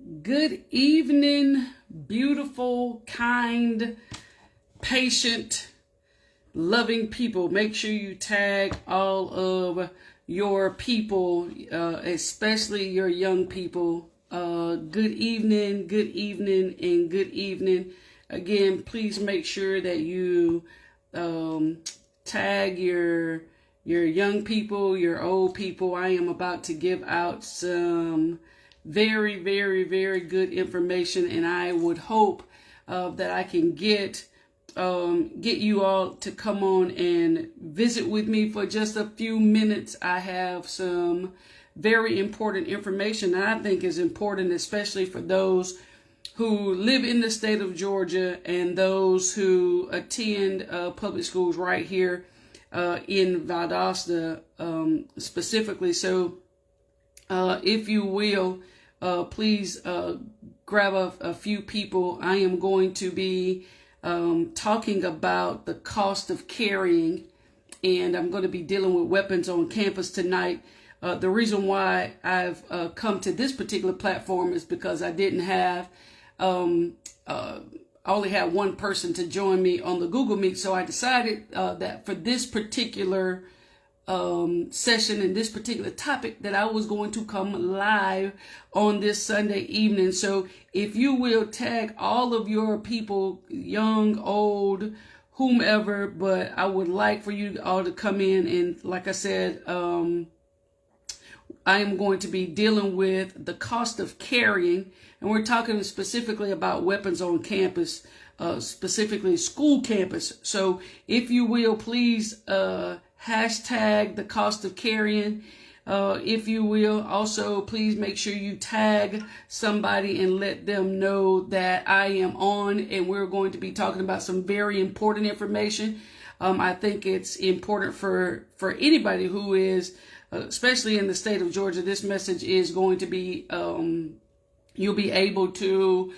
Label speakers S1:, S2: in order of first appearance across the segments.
S1: Good evening, beautiful, kind, patient, loving people. Make sure you tag all of your people, especially your young people. Good evening, and good evening. Again, please make sure that you tag your young people, your old people. I am about to give out some very, very, very good information, and I would hope that I can get you all to come on and visit with me for just a few minutes. I have some very important information that I think is important, especially for those who live in the state of Georgia and those who attend public schools right here in Valdosta specifically. So if you will, please grab a few people. I am going to be talking about the cost of carrying, and I'm going to be dealing with weapons on campus tonight. The reason why I've come to this particular platform is because I didn't have, I only had one person to join me on the Google Meet, so I decided that for this particular session and this particular topic that I was going to come live on this Sunday evening. So if you will tag all of your people, young, old, whomever, but I would like for you all to come in, and like I said, I am going to be dealing with the cost of carrying, and we're talking specifically about weapons on campus, specifically school campus. So if you will, please hashtag the cost of carrying. If you will, also please make sure you tag somebody and let them know that I am on, and we're going to be talking about some very important information. I think it's important for anybody who is, especially in the state of Georgia. This message is going to be, you'll be able to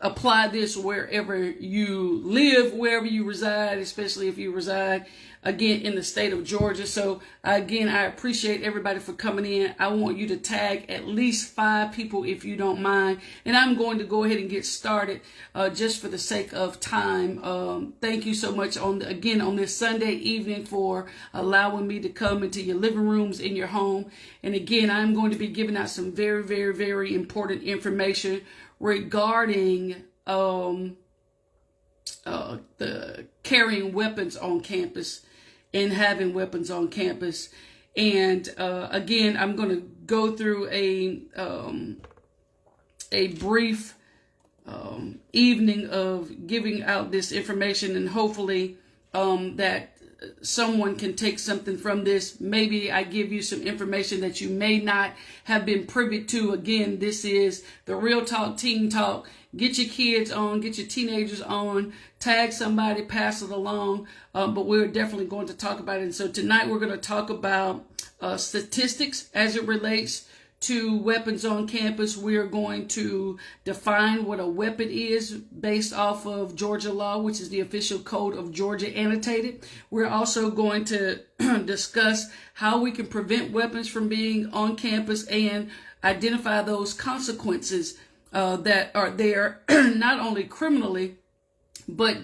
S1: apply this wherever you live, wherever you reside, especially if you reside, again, in the state of Georgia. So again, I appreciate everybody for coming in. I want you to tag at least 5 people if you don't mind. And I'm going to go ahead and get started just for the sake of time. Thank you so much on this Sunday evening for allowing me to come into your living rooms in your home. And again, I'm going to be giving out some very, very, very important information regarding the carrying weapons on campus and having weapons on campus. And again, I'm going to go through a brief evening of giving out this information, and hopefully that someone can take something from this. Maybe I give you some information that you may not have been privy to. Again, this is the Real Talk Teen Talk. Get your kids on, get your teenagers on, tag somebody, pass it along. But we're definitely going to talk about it. And so tonight we're going to talk about statistics as it relates to weapons on campus. We are going to define what a weapon is based off of Georgia law, which is the official code of Georgia annotated. We're also going to discuss how we can prevent weapons from being on campus and identify those consequences that are there, not only criminally, but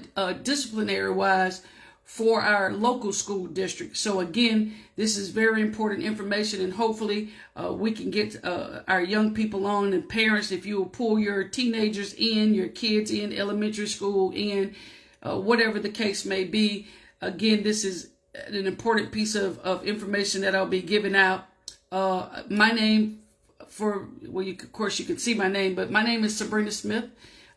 S1: disciplinary wise for our local school district. So again, this is very important information, and hopefully we can get our young people on, and parents, if you will pull your teenagers in, your kids in, elementary school in, whatever the case may be. Again, this is an important piece of information that I'll be giving out. My name, of course you can see my name, but my name is Sabrina Smith.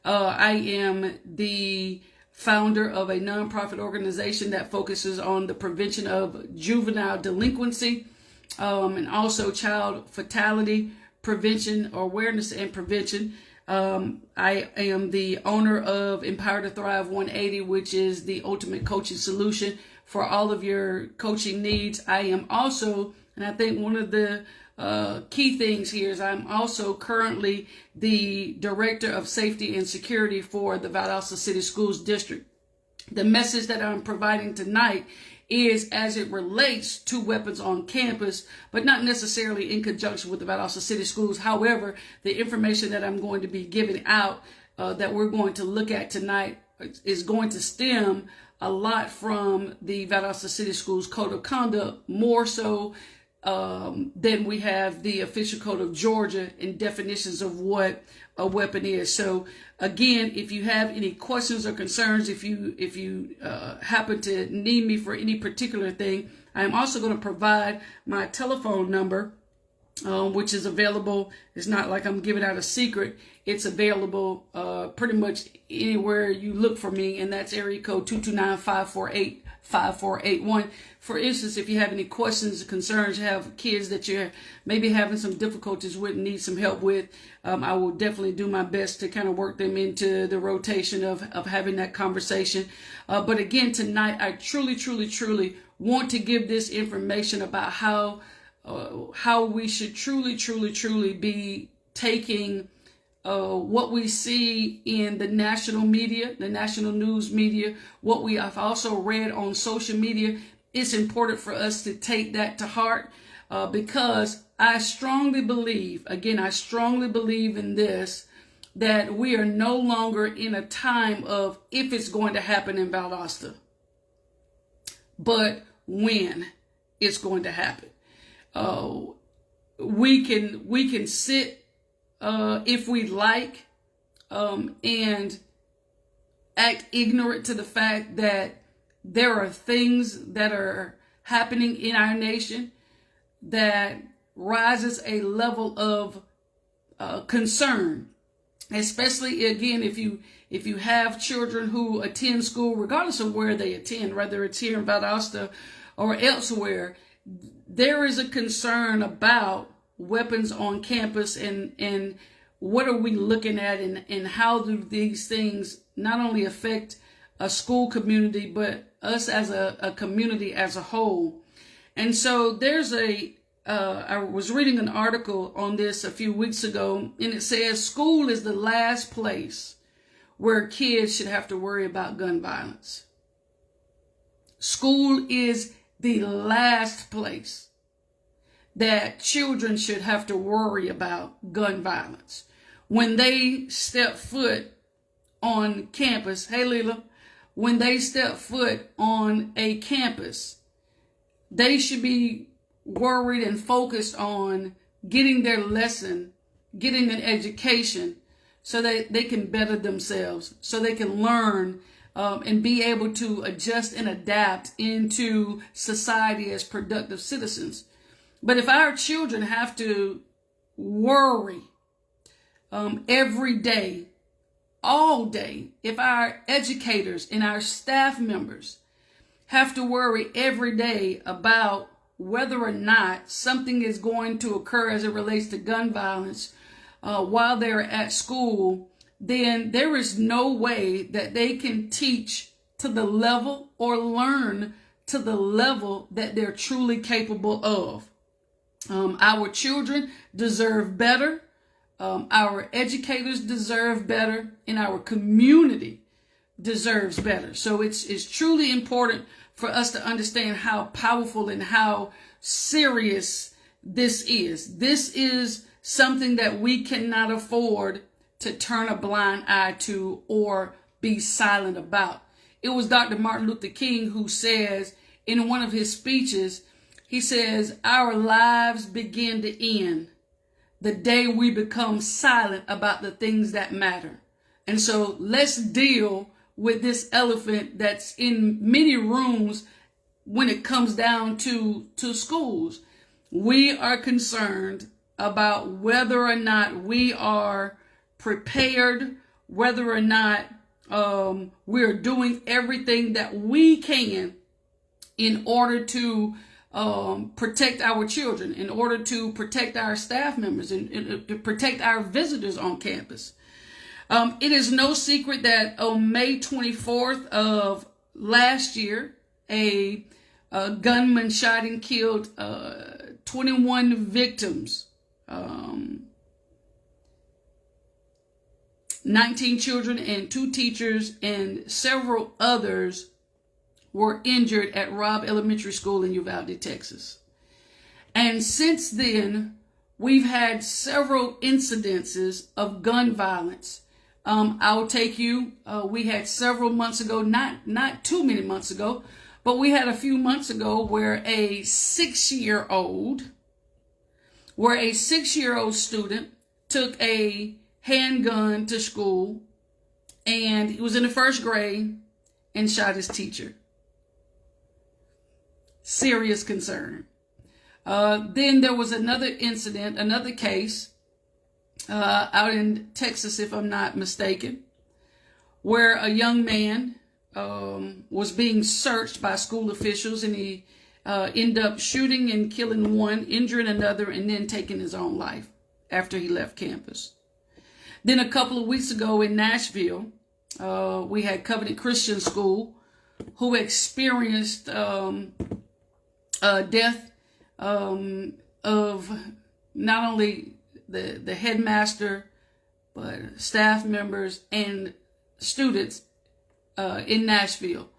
S1: I am the founder of a nonprofit organization that focuses on the prevention of juvenile delinquency and also child fatality prevention, or awareness and prevention. I am the owner of Empower to Thrive 180, which is the ultimate coaching solution for all of your coaching needs. I am also, and I think one of the key things here is I'm also currently the Director of Safety and Security for the Valdosta City Schools District. The message that I'm providing tonight is as it relates to weapons on campus, but not necessarily in conjunction with the Valdosta City Schools. However, the information that I'm going to be giving out that we're going to look at tonight is going to stem a lot from the Valdosta City Schools Code of Conduct, more so than we have the official code of Georgia and definitions of what a weapon is. So again, if you have any questions or concerns, if you happen to need me for any particular thing, I am also going to provide my telephone number, which is available. It's not like I'm giving out a secret. It's available pretty much anywhere you look for me, and that's area code 229-548-5481. For instance, if you have any questions or concerns, you have kids that you're maybe having some difficulties with and need some help with, I will definitely do my best to kind of work them into the rotation of having that conversation. But again, tonight, I truly want to give this information about how we should truly be taking what we see in the national media, the national news media, what we have also read on social media. It's important for us to take that to heart because I strongly believe in this, that we are no longer in a time of if it's going to happen in Valdosta, but when it's going to happen. We can sit if we like and act ignorant to the fact that there are things that are happening in our nation that rises a level of concern, especially again if you have children who attend school, regardless of where they attend, whether it's here in Valdosta or elsewhere. There is a concern about weapons on campus and what are we looking at and how do these things not only affect a school community, but us as a community as a whole. And so there's I was reading an article on this a few weeks ago, and it says school is the last place where kids should have to worry about gun violence. School is the last place that children should have to worry about gun violence. When they step foot on campus, hey Leela, when they step foot on a campus, they should be worried and focused on getting their lesson, getting an education so that they can better themselves, so they can learn and be able to adjust and adapt into society as productive citizens. But if our children have to worry every day, all day, if our educators and our staff members have to worry every day about whether or not something is going to occur as it relates to gun violence while they're at school, then there is no way that they can teach to the level or learn to the level that they're truly capable of. Our children deserve better. Our educators deserve better, and our community deserves better. So it's truly important for us to understand how powerful and how serious this is. This is something that we cannot afford to turn a blind eye to or be silent about. It was Dr. Martin Luther King who says in one of his speeches, he says, our lives begin to end the day we become silent about the things that matter. And so let's deal with this elephant that's in many rooms when it comes down to schools. We are concerned about whether or not we are prepared, whether or not we're doing everything that we can in order to protect our children, in order to protect our staff members, and to protect our visitors on campus. It is no secret that on May 24th of last year, a gunman shot and killed 21 victims, 19 children and 2 teachers, and several others were injured at Robb Elementary School in Uvalde, Texas. And since then, we've had several incidences of gun violence. I'll take you, we had several months ago, not too many months ago, but we had a few months ago where a 6-year-old student took a handgun to school, and he was in the first grade and shot his teacher. Serious concern. Then there was another incident, another case out in Texas, if I'm not mistaken, where a young man was being searched by school officials, and he ended up shooting and killing one, injuring another, and then taking his own life after he left campus. Then a couple of weeks ago in Nashville, we had Covenant Christian School, who experienced death of not only the headmaster, but staff members and students in Nashville.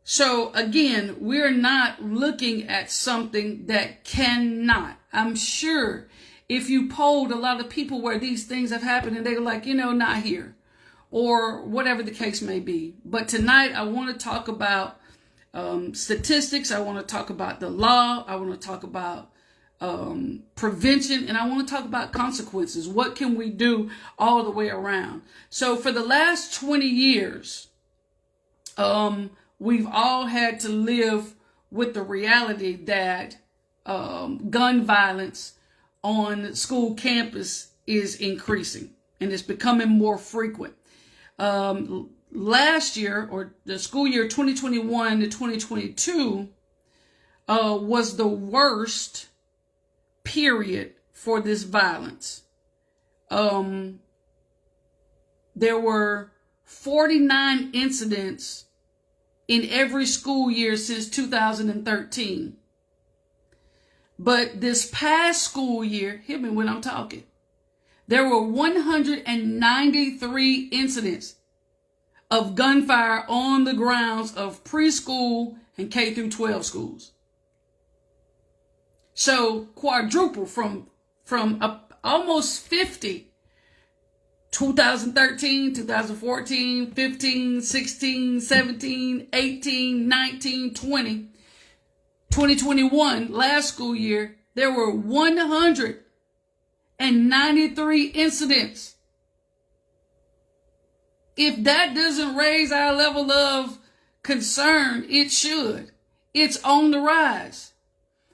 S1: So again, we're not looking at something that cannot. I'm sure if you polled a lot of people where these things have happened and they were like, not here, or whatever the case may be. But tonight I want to talk about statistics. I want to talk about the law. I want to talk about prevention, and I want to talk about consequences. What can we do all the way around? So for the last 20 years, we've all had to live with the reality that gun violence on school campus is increasing, and it's becoming more frequent. Last year, or the school year 2021 to 2022, was the worst period for this violence. There were 49 incidents in every school year since 2013. But this past school year, hear me when I'm talking, there were 193 incidents of gunfire on the grounds of preschool and K through 12 schools. So quadruple from almost 50, 2013, 2014, 15, 16, 17, 18, 19, 20, 2021, last school year, there were 193 incidents. If that doesn't raise our level of concern, it should. It's on the rise.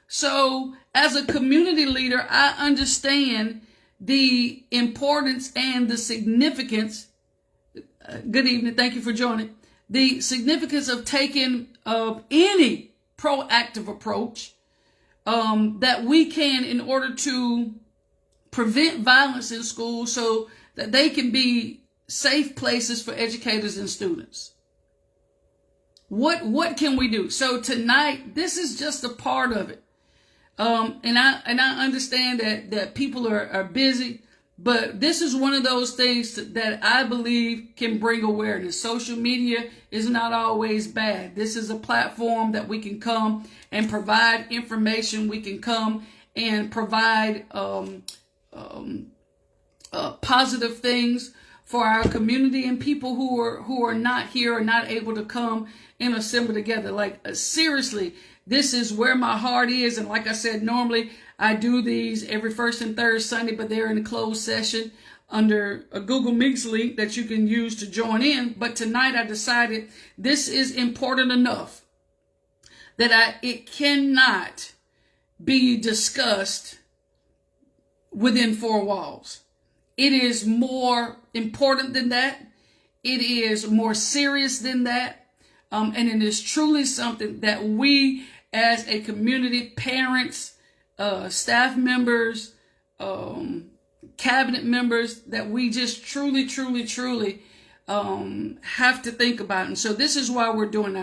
S1: So as a community leader, I understand the importance and the significance. Good evening. Thank you for joining. The significance of taking any proactive approach that we can in order to prevent violence in schools so that they can be safe places for educators and students. What can we do? So tonight, this is just a part of it. And I understand that people are busy, but this is one of those things that I believe can bring awareness. Social media is not always bad. This is a platform that we can come and provide information. We can come and provide positive things for our community and people who are not here or not able to come and assemble together. Like, seriously, this is where my heart is. And like I said, normally I do these every first and third Sunday, but they're in a closed session under a Google Meets link that you can use to join in. But tonight I decided this is important enough that it cannot be discussed within four walls. It is more important than that. It is more serious than that. And it is truly something that we as a community, parents, staff members, cabinet members, that we just truly have to think about. And so this is why we're doing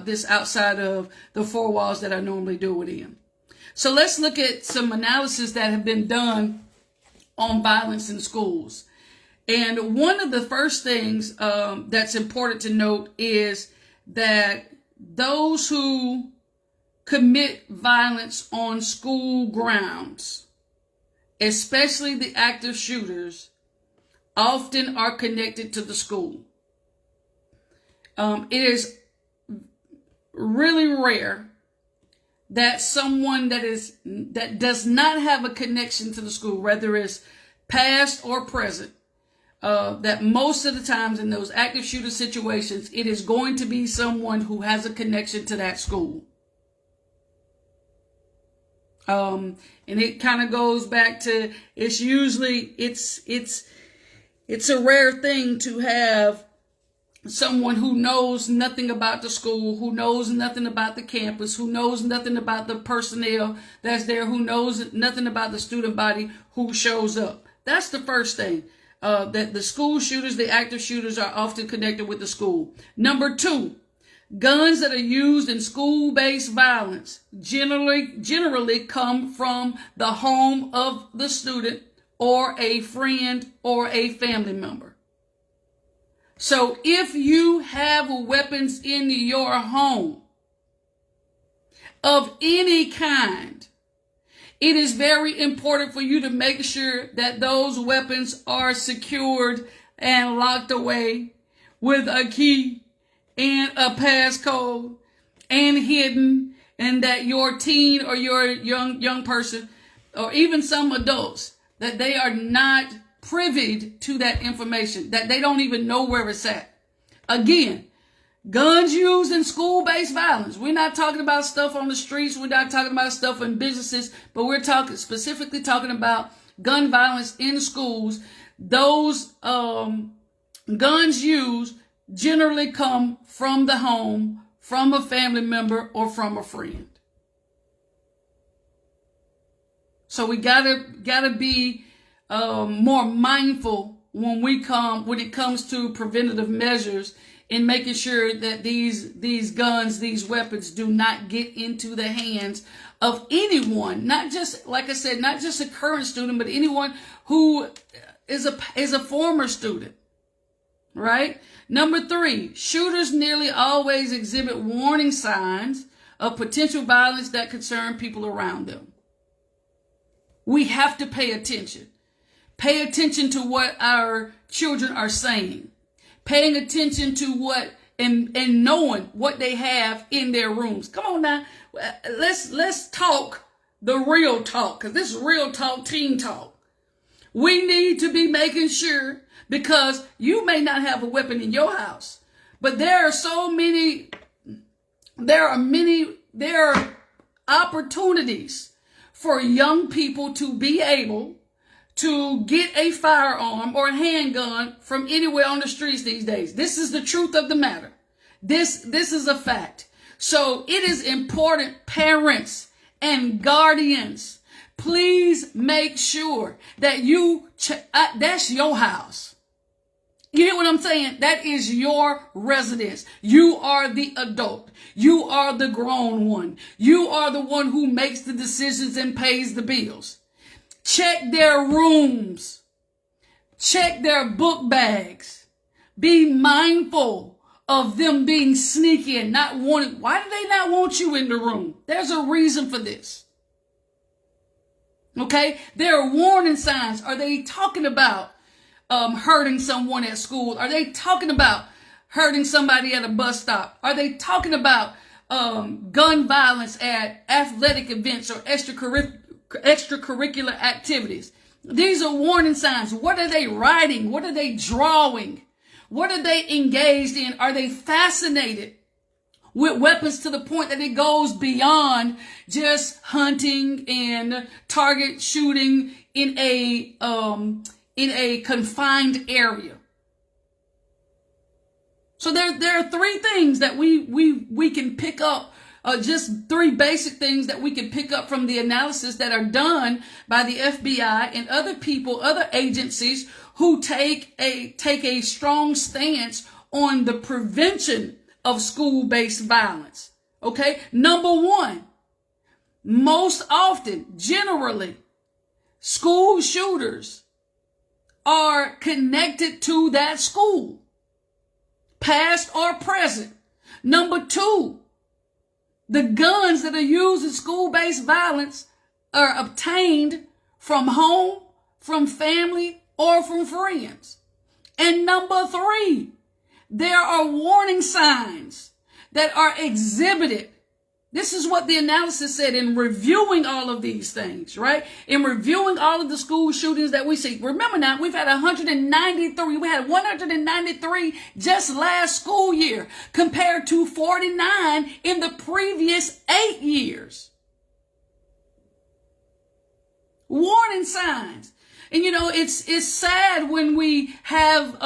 S1: this outside of the four walls that I normally do it in. So let's look at some analysis that have been done on violence in schools. And one of the first things that's important to note is that those who commit violence on school grounds, especially the active shooters, often are connected to the school. It is really rare that someone that does not have a connection to the school, whether it's past or present, that most of the times in those active shooter situations, it is going to be someone who has a connection to that school. And it kind of goes back to, it's a rare thing to have someone who knows nothing about the school, who knows nothing about the campus, who knows nothing about the personnel that's there, who knows nothing about the student body, who shows up. That's the first thing. That the school shooters, the active shooters, are often connected with the school. Number two, guns that are used in school-based violence generally come from the home of the student or a friend or a family member. So if you have weapons in your home of any kind, it is very important for you to make sure that those weapons are secured and locked away with a key and a passcode and hidden, and that your teen or your young person or even some adults, that they are not privy to that information, that they don't even know where it's at. Again, guns used in school-based violence. We're not talking about stuff on the streets. We're not talking about stuff in businesses, but we're specifically talking about gun violence in schools. Those guns used generally come from the home, from a family member, or from a friend. So we gotta be more mindful when it comes to preventative measures in making sure that these guns, these weapons do not get into the hands of anyone, not just, like I said, not just a current student, but anyone who is a former student, right? Number three, shooters nearly always exhibit warning signs of potential violence that concern people around them. We have to pay attention. Pay attention to what our children are saying. Paying attention to what and knowing what they have in their rooms. Come on now. Let's talk the real talk, because this is real talk, teen talk. We need to be making sure, because you may not have a weapon in your house, but there are opportunities for young people to be able to get a firearm or a handgun from anywhere on the streets these days. This is the truth of the matter. This is a fact. So it is important, parents and guardians, please make sure that that's your house. You hear what I'm saying? That is your residence. You are the adult. You are the grown one. You are the one who makes the decisions and pays the bills. Check their rooms. Check their book bags. Be mindful of them being sneaky and not wanting. Why do they not want you in the room? There's a reason for this. Okay? There are warning signs. Are they talking about hurting someone at school? Are they talking about hurting somebody at a bus stop? Are they talking about gun violence at athletic events or extracurricular activities? These are warning signs. What are they writing? What are they drawing? What are they engaged in? Are they fascinated with weapons to the point that it goes beyond just hunting and target shooting in a confined area? So there are three things that we can pick up, just three basic things that we can pick up from the analysis that are done by the FBI and other people, other agencies who take a strong stance on the prevention of school-based violence. Okay? Number one, most often, generally, school shooters are connected to that school, past or present. Number two, The guns that are used in school-based violence are obtained from home, from family, or from friends. And number 3, there are warning signs that are exhibited. This is what the analysis said in reviewing all of these things, right? In reviewing all of the school shootings that we see. Remember now, we've had 193. We had 193 just last school year compared to 49 in the previous 8 years. Warning signs. And you know, it's sad when we have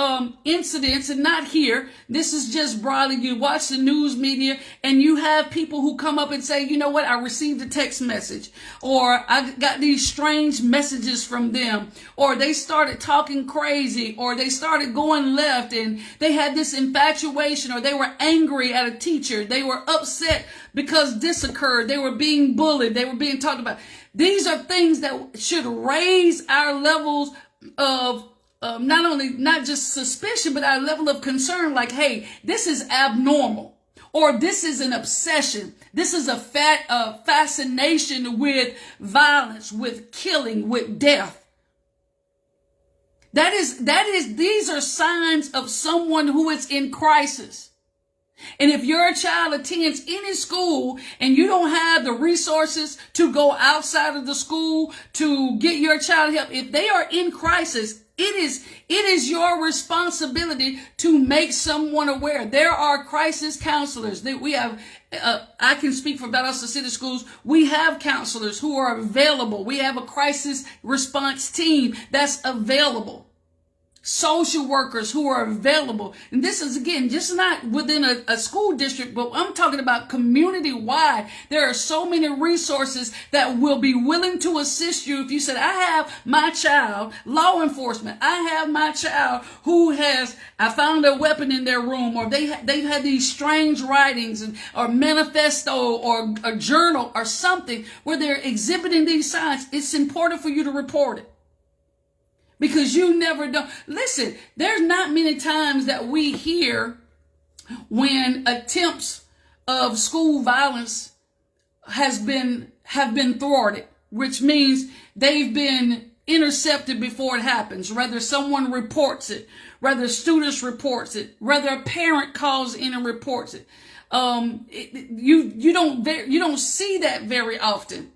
S1: incidents, and not here. This is just broadly. You watch the news media and you have people who come up and say, you know what, I received a text message, or I got these strange messages from them, or they started talking crazy, or they started going left and they had this infatuation, or they were angry at a teacher. They were upset because this occurred. They were being bullied. They were being talked about. These are things that should raise our levels of not just suspicion, but our level of concern. Like, hey, this is abnormal, or this is an obsession. This is a fascination with violence, with killing, with death. These are signs of someone who is in crisis. And if your child attends any school and you don't have the resources to go outside of the school to get your child help, if they are in crisis, it is your responsibility to make someone aware. There are crisis counselors that we have. I can speak for Valdosta City Schools. We have counselors who are available. We have a crisis response team that's available. Social workers who are available. And this is, again, just not within a school district, but I'm talking about community-wide. There are so many resources that will be willing to assist you if you said, I have my child, law enforcement, I have my child who I found a weapon in their room, or they've had these strange writings or manifesto or a journal or something where they're exhibiting these signs. It's important for you to report it. Because you never know. Listen, there's not many times that we hear when attempts of school violence have been thwarted, which means they've been intercepted before it happens. Whether someone reports it, whether students reports it, whether a parent calls in and reports it. You don't see that very often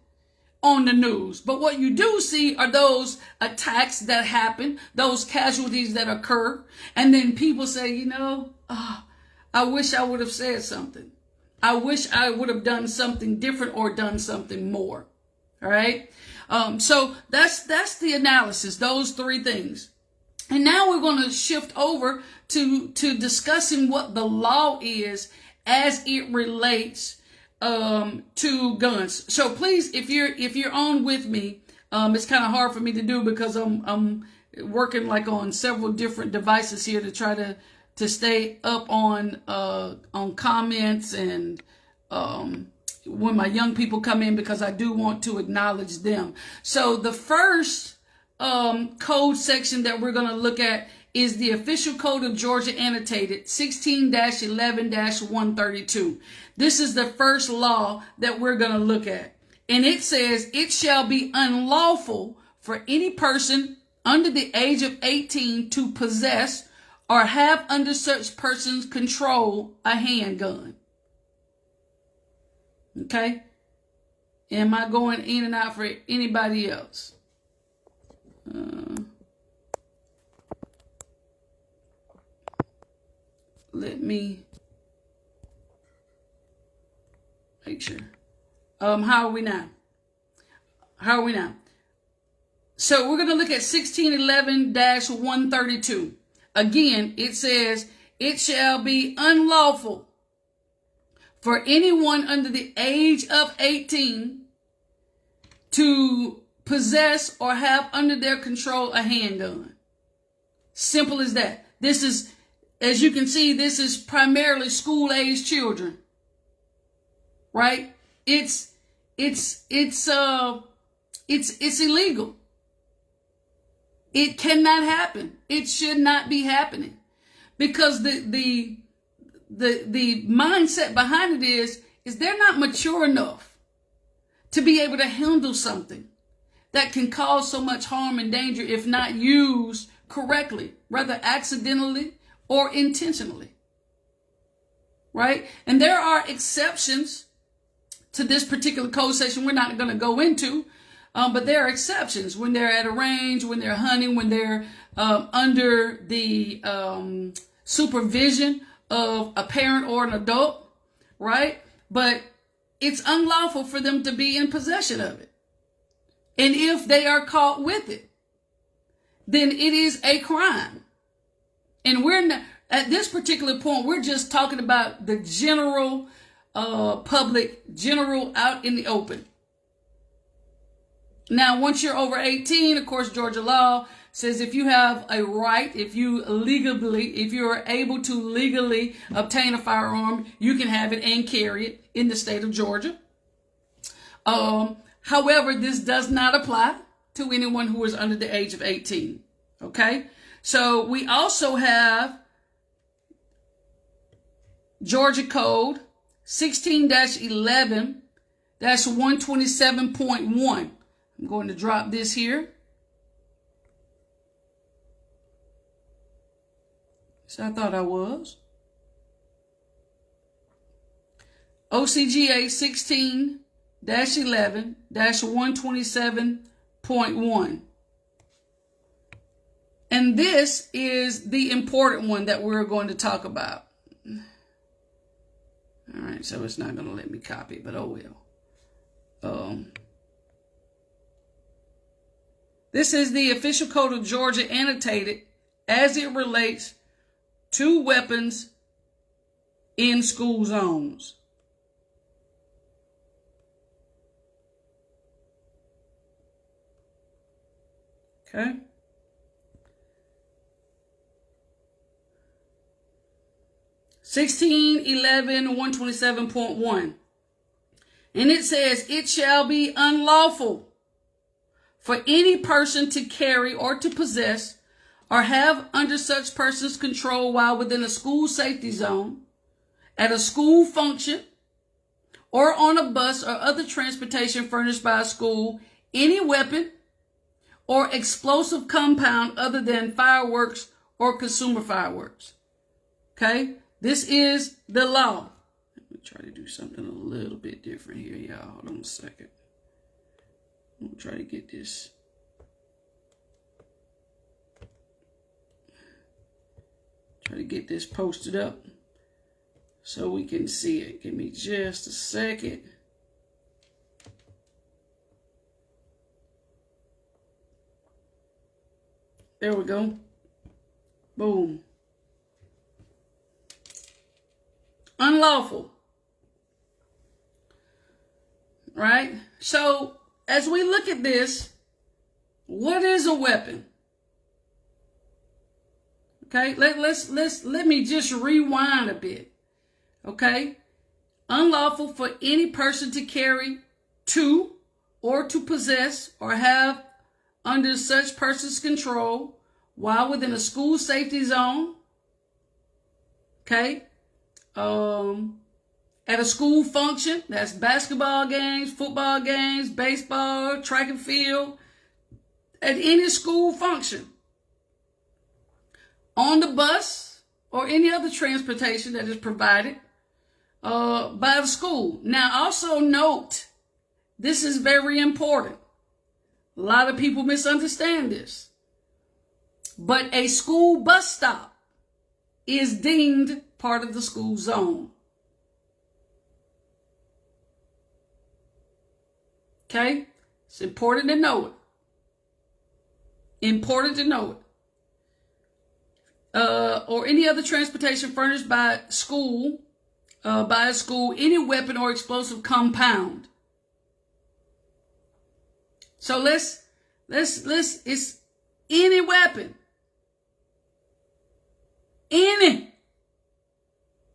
S1: on the news. But what you do see are those attacks that happen, those casualties that occur. And then people say, you know, I wish I would have said something. I wish I would have done something different or done something more. All right. So that's the analysis, those 3 things. And now we're going to shift over to discussing what the law is as it relates to guns. So please, if you're on with me, it's kind of hard for me to do because I'm working like on several different devices here to try to stay up on comments and when my young people come in, because I do want to acknowledge them. So the first code section that we're going to look at is the Official Code of Georgia Annotated 16-11-132. This is the first law that we're going to look at. And it says, it shall be unlawful for any person under the age of 18 to possess or have under such person's control a handgun. Okay? Am I going in and out for anybody else? Let me make sure. How are we now? So we're going to look at 1611-132. Again, it says, it shall be unlawful for anyone under the age of 18 to possess or have under their control a handgun. Simple as that. This is, as you can see, this is primarily school-age children, right? It's illegal. It cannot happen. It should not be happening, because the mindset behind it is is they're not mature enough to be able to handle something that can cause so much harm and danger if not used correctly, whether accidentally or intentionally. Right? And there are exceptions to this particular code section we're not going to go into, but there are exceptions when they're at a range, when they're hunting, when they're under the supervision of a parent or an adult, right? But it's unlawful for them to be in possession of it. And if they are caught with it, then it is a crime. And we're not, at this particular point, we're just talking about the general public, general out in the open. Now, once you're over 18, of course, Georgia law says if you have a right, if you are able to legally obtain a firearm, you can have it and carry it in the state of Georgia. However, this does not apply to anyone who is under the age of 18. Okay? So we also have Georgia Code 16-11-127.1. I'm going to drop this here. So I thought I was. OCGA 16-11-127.1. And this is the important one that we're going to talk about. All right, so it's not going to let me copy, but oh well. This is the official code of Georgia annotated as it relates to weapons in school zones. Okay. (16, 11, 127.1). And it says, it shall be unlawful for any person to carry or to possess or have under such person's control while within a school safety zone, at a school function, or on a bus or other transportation furnished by a school, any weapon or explosive compound other than fireworks or consumer fireworks. Okay? This is the law. Let me try to do something a little bit different here, y'all. Hold on a second. I'm going to try to get this. Try to get this posted up so we can see it. Give me just a second. There we go. Boom. Unlawful. Right? So, as we look at this, what is a weapon? Okay, let me just rewind a bit. Okay? Unlawful for any person to carry to or to possess or have under such person's control while within a school safety zone. Okay? At a school function, that's basketball games, football games, baseball, track and field, at any school function, on the bus or any other transportation that is provided by the school. Now, also note, this is very important. A lot of people misunderstand this, but a school bus stop is deemed part of the school zone. Okay? It's important to know it. Important to know it. Or any other transportation furnished by school, by a school, any weapon or explosive compound. So it's any weapon. Any.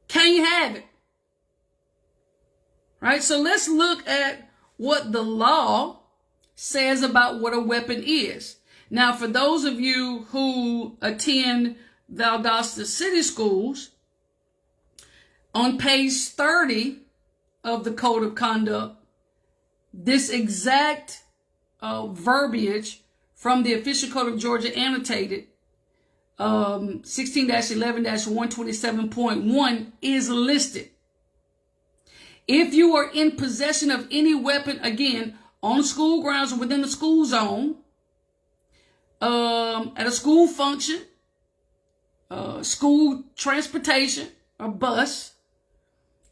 S1: Can't have it. Right? So let's look at what the law says about what a weapon is. Now, for those of you who attend Valdosta City Schools, on page 30 of the Code of Conduct, this exact verbiage from the Official Code of Georgia annotated 16-11-127.1 is listed. If you are in possession of any weapon, again, on school grounds or within the school zone, at a school function, school transportation, or bus,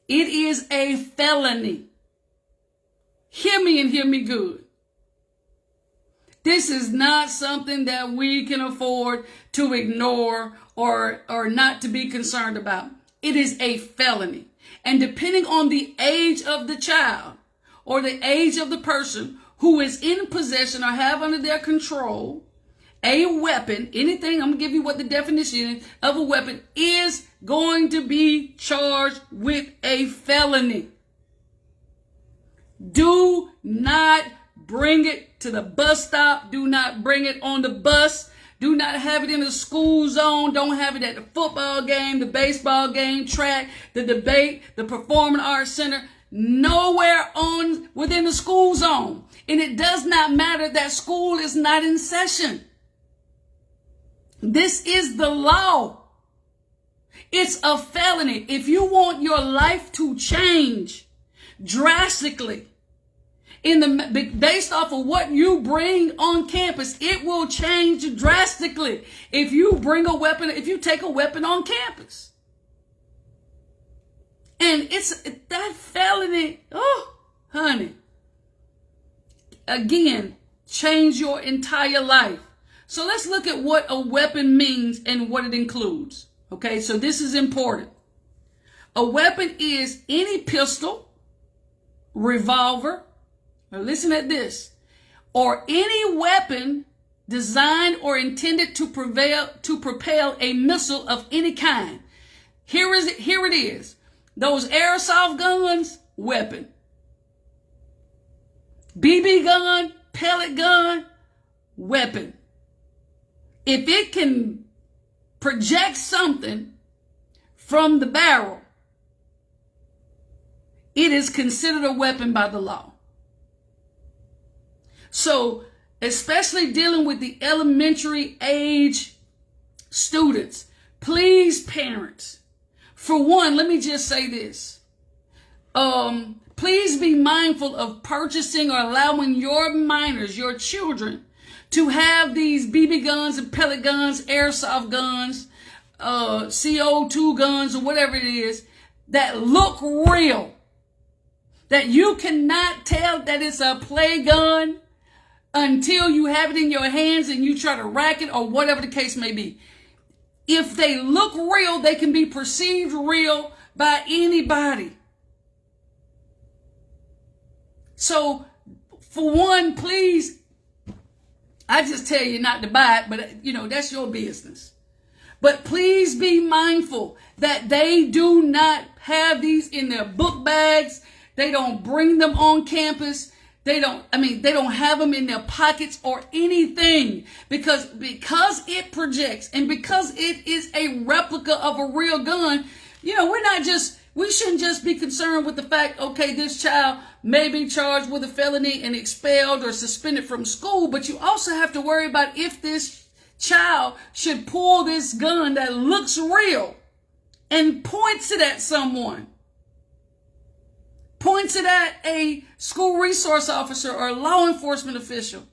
S1: it is a felony. Hear me and hear me good. This is not something that we can afford to ignore or not to be concerned about. It is a felony. And depending on the age of the child or the age of the person who is in possession or have under their control a weapon, anything, I'm going to give you what the definition of a weapon is, going to be charged with a felony. Do not bring it to the bus stop. Do not bring it on the bus. Do not have it in the school zone. Don't have it at the football game, the baseball game, track, the debate, the performing arts center. Nowhere within the school zone. And it does not matter that school is not in session. This is the law. It's a felony. If you want your life to change drastically, based off of what you bring on campus, it will change drastically if you bring a weapon, if you take a weapon on campus. And it's that felony, oh, honey, again, change your entire life. So let's look at what a weapon means and what it includes. Okay, so this is important. A weapon is any pistol, revolver, now listen at this, or any weapon designed or intended to propel a missile of any kind. Here it is. Those airsoft guns, weapon. BB gun, pellet gun, weapon. If it can project something from the barrel, it is considered a weapon by the law. So, especially dealing with the elementary age students, please, parents, for one, let me just say this. Please be mindful of purchasing or allowing your minors, your children, to have these BB guns and pellet guns, airsoft guns, CO2 guns, or whatever it is, that look real. That you cannot tell that it's a play gun until you have it in your hands and you try to rack it or whatever the case may be. If they look real, they can be perceived real by anybody. So, for one, please, I just tell you not to buy it, but that's your business. But please be mindful that they do not have these in their book bags. They don't bring them on campus. They don't have them in their pockets or anything because it projects and because it is a replica of a real gun. We shouldn't just be concerned with the fact, okay, this child may be charged with a felony and expelled or suspended from school, but you also have to worry about if this child should pull this gun that looks real and points it at someone. Points it at a school resource officer or a law enforcement official.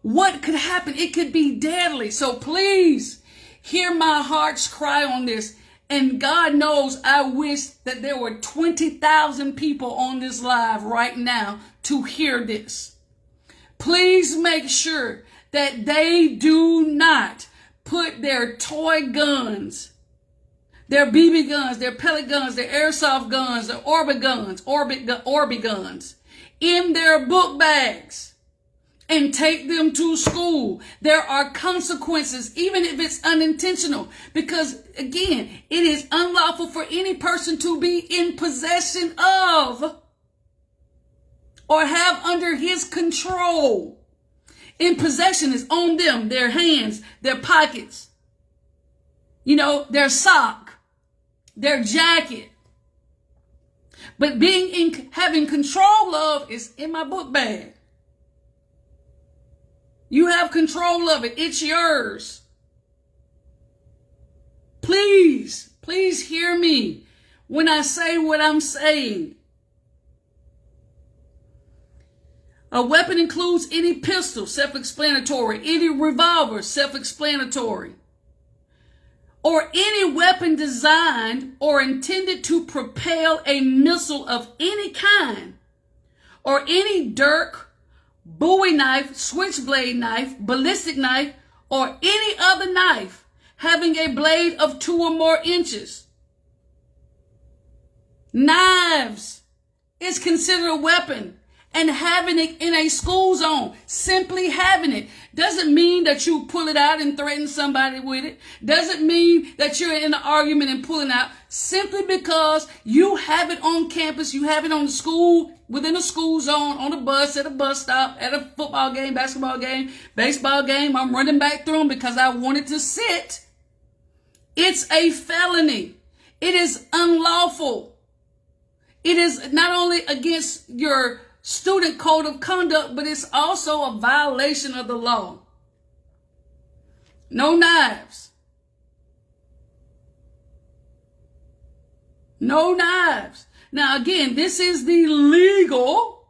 S1: What could happen? It could be deadly. So please hear my heart's cry on this. And God knows I wish that there were 20,000 people on this live right now to hear this. Please make sure that they do not put their toy guns, their BB guns, their pellet guns, their airsoft guns, their Orbi guns in their book bags and take them to school. There are consequences, even if it's unintentional, because again, it is unlawful for any person to be in possession of or have under his control. In possession is on them, their hands, their pockets, their sock, their jacket. But having control of is in my book bag. You have control of it. It's yours. Please hear me when I say what I'm saying. A weapon includes any pistol, self-explanatory, any revolver, self-explanatory, or any weapon designed or intended to propel a missile of any kind, or any dirk, bowie knife, switchblade knife, ballistic knife, or any other knife having a blade of 2 or more inches. Knives is considered a weapon, and having it in a school zone, simply having it, doesn't mean that you pull it out and threaten somebody with it. Doesn't mean that you're in an argument and pulling out. Simply because you have it on campus, you have it on the school, within a school zone, on a bus, at a bus stop, at a football game, basketball game, baseball game. I'm running back through them because I wanted to sit. It's a felony. It is unlawful. It is not only against your student code of conduct, but it's also a violation of the law. No knives. No knives. Now, again, this is the legal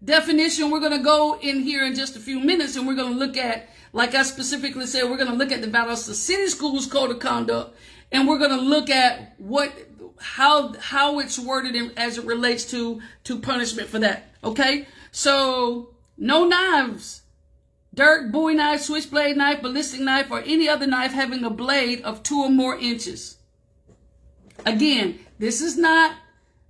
S1: definition. We're going to go in here in just a few minutes, and we're going to look at, like I specifically said, we're going to look at the Valdosta City Schools Code of Conduct, and we're going to look at how it's worded as it relates to punishment for that. Okay, so no knives, dirk, bowie knife, switchblade knife, ballistic knife, or any other knife having a blade of 2 or more inches. Again, this is not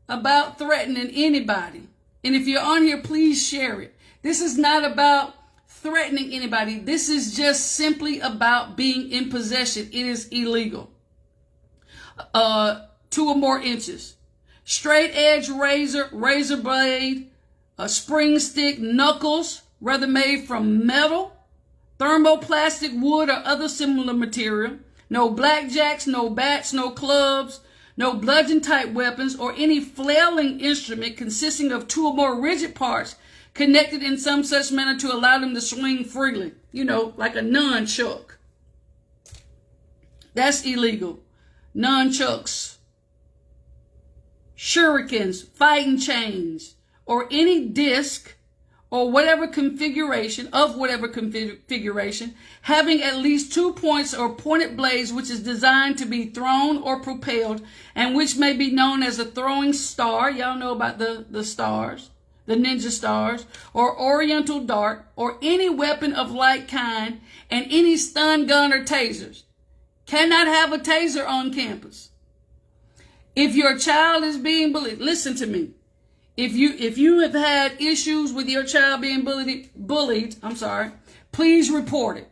S1: about threatening anybody. And if you're on here, please share it. This is not about threatening anybody. This is just simply about being in possession. It is illegal. 2 or more inches. Straight edge razor, razor blade, a spring stick, knuckles, whether made from metal, thermoplastic, wood, or other similar material. No blackjacks, no bats, no clubs, no bludgeon type weapons, or any flailing instrument consisting of 2 or more rigid parts connected in some such manner to allow them to swing freely. You know, like a nunchuck. That's illegal. Nunchucks, shurikens, fighting chains, or any disc or whatever configuration, having at least 2 points or pointed blades, which is designed to be thrown or propelled, and which may be known as a throwing star. Y'all know about the stars, the ninja stars, or oriental dart, or any weapon of like kind, and any stun gun or tasers. Cannot have a taser on campus. If your child is being bullied, listen to me. If you have had issues with your child being bullied, please report it.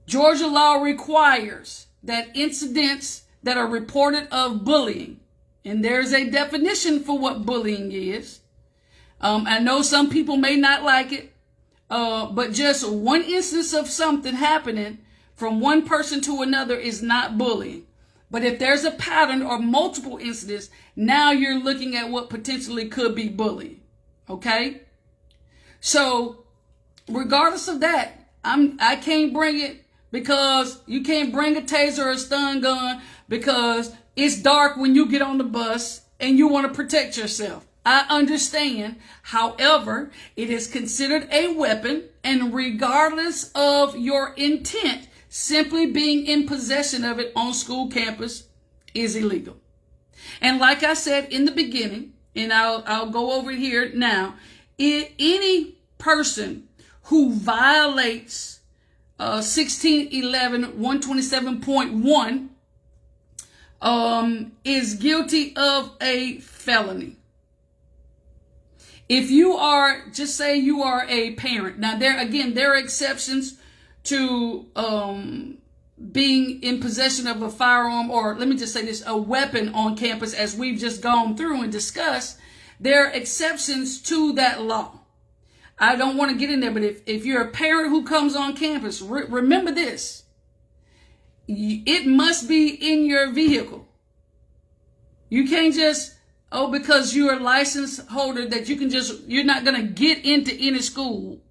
S1: Georgia law requires that incidents that are reported of bullying, and there's a definition for what bullying is. I know some people may not like it, but just one instance of something happening from one person to another is not bullying. But if there's a pattern or multiple incidents, now you're looking at what potentially could be bullying. Okay? So regardless of that, I can't bring it, because you can't bring a taser or a stun gun because it's dark when you get on the bus and you want to protect yourself. I understand. However, it is considered a weapon, and regardless of your intent, simply being in possession of it on school campus is illegal. And like I said in the beginning, and I'll go over it here now, any person who violates 1611-127.1 is guilty of a felony. If you are, just say you are a parent. Now, there are exceptions to being in possession of a firearm, or let me just say this, a weapon on campus, as we've just gone through and discussed. There are exceptions to that law. I don't want to get in there, but if you're a parent who comes on campus, remember this. It must be in your vehicle. You can't just oh, because you're a license holder that you're not going to get into any school.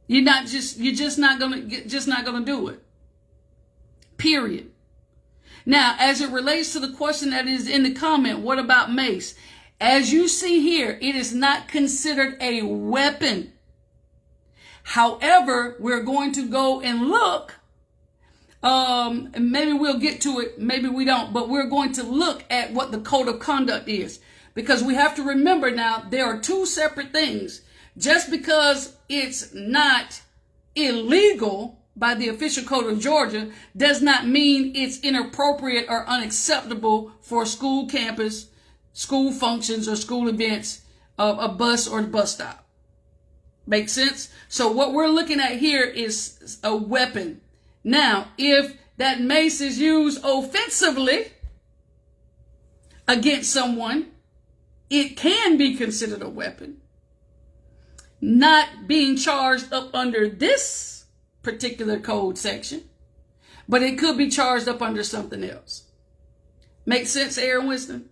S1: You're just not going to do it. Period. Now, as it relates to the question that is in the comment, what about mace? As you see here, it is not considered a weapon. However, we're going to go and look. And maybe we'll get to it, maybe we don't, but we're going to look at what the code of conduct is, because we have to remember now there are two separate things. Just because it's not illegal by the official code of Georgia does not mean it's inappropriate or unacceptable for school campus, school functions, or school events of a bus or bus stop. Make sense? So what we're looking at here is a weapon. Now, if that mace is used offensively against someone, it can be considered a weapon. Not being charged up under this particular code section, but it could be charged up under something else. Make sense, Aaron Winston?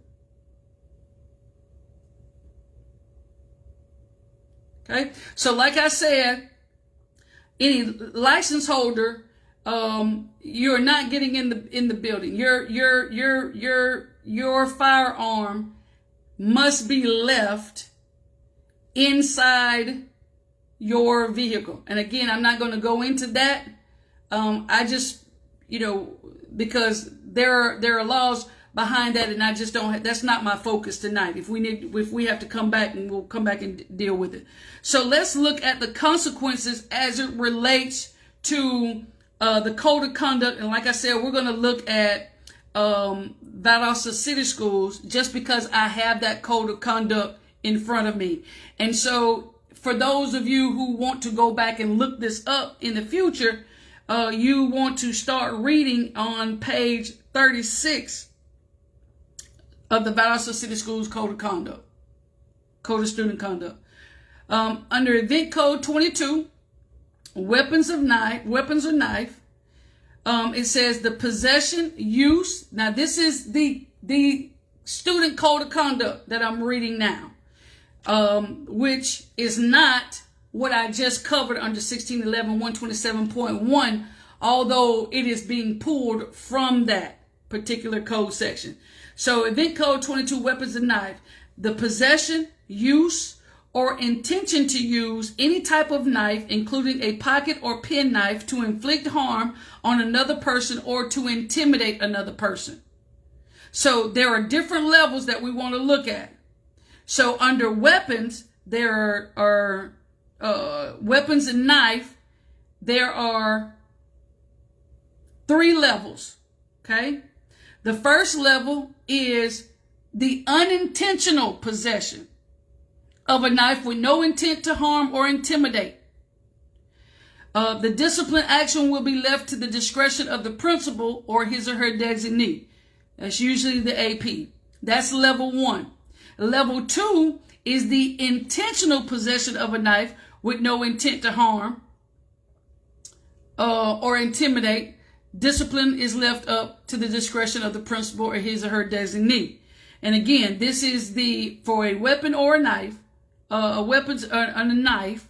S1: Okay, so like I said, any license holder, you're not getting in the building. Your firearm must be left inside your vehicle. And again, I'm not going to go into that. I just, because there are laws behind that, and I just don't. That's not my focus tonight. If we have to come back, and we'll come back and deal with it. So let's look at the consequences as it relates to the code of conduct. And like I said, we're going to look at Valdosta City Schools, just because I have that code of conduct in front of me. And so for those of you who want to go back and look this up in the future, you want to start reading on page 36 of the Valdosta City Schools Code of Conduct, Code of Student Conduct. Under Event Code 22, weapons or knife, it says the possession, use. Now this is the student code of conduct that I'm reading now, which is not what I just covered under 1611 127.1, although it is being pulled from that particular code section. So Event Code 22, weapons and knife, the possession, use, or intention to use any type of knife, including a pocket or pen knife, to inflict harm on another person or to intimidate another person. So there are different levels that we want to look at. So under weapons, there are weapons and knife. There are 3 levels. Okay. The first level is the unintentional possession of a knife with no intent to harm or intimidate. The discipline action will be left to the discretion of the principal or his or her designee. That's usually the AP. That's level 1. Level 2 is the intentional possession of a knife with no intent to harm or intimidate. Discipline is left up to the discretion of the principal or his or her designee. And again, this is for a weapon or a knife, a knife.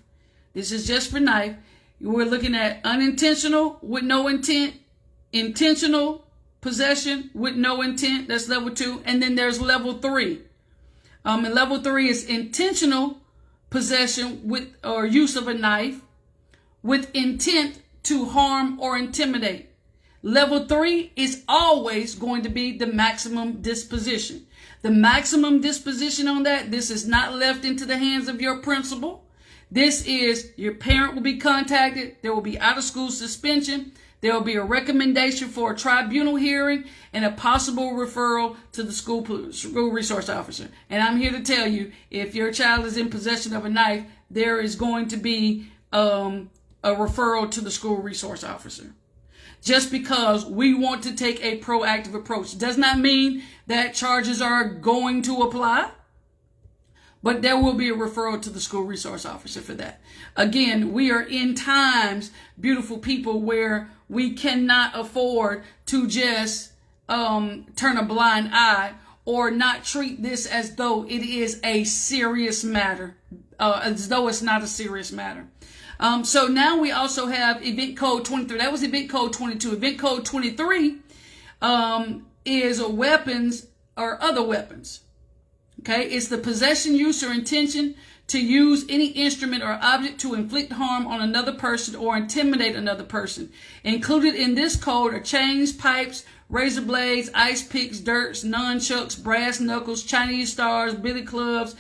S1: This is just for knife. We're looking at unintentional with no intent, intentional possession with no intent. That's level 2. And then there's level 3. And level 3 is intentional possession with or use of a knife with intent to harm or intimidate. Level 3 is always going to be the maximum disposition. The maximum disposition on that, this is not left into the hands of your principal. This is your parent will be contacted. There will be out of school suspension. There will be a recommendation for a tribunal hearing and a possible referral to the school resource officer. And I'm here to tell you, if your child is in possession of a knife, there is going to be a referral to the school resource officer. Just because we want to take a proactive approach does not mean that charges are going to apply, but there will be a referral to the school resource officer for that. Again, we are in times, beautiful people, where we cannot afford to just turn a blind eye or not treat this as though it is a serious matter, as though it's not a serious matter. So now we also have event code 23. That was event code 22. Event code 23 is weapons or other weapons. Okay, it's the possession, use, or intention to use any instrument or object to inflict harm on another person or intimidate another person. Included in this code are chains, pipes, razor blades, ice picks, dirts, nunchucks, brass knuckles, Chinese stars, billy clubs,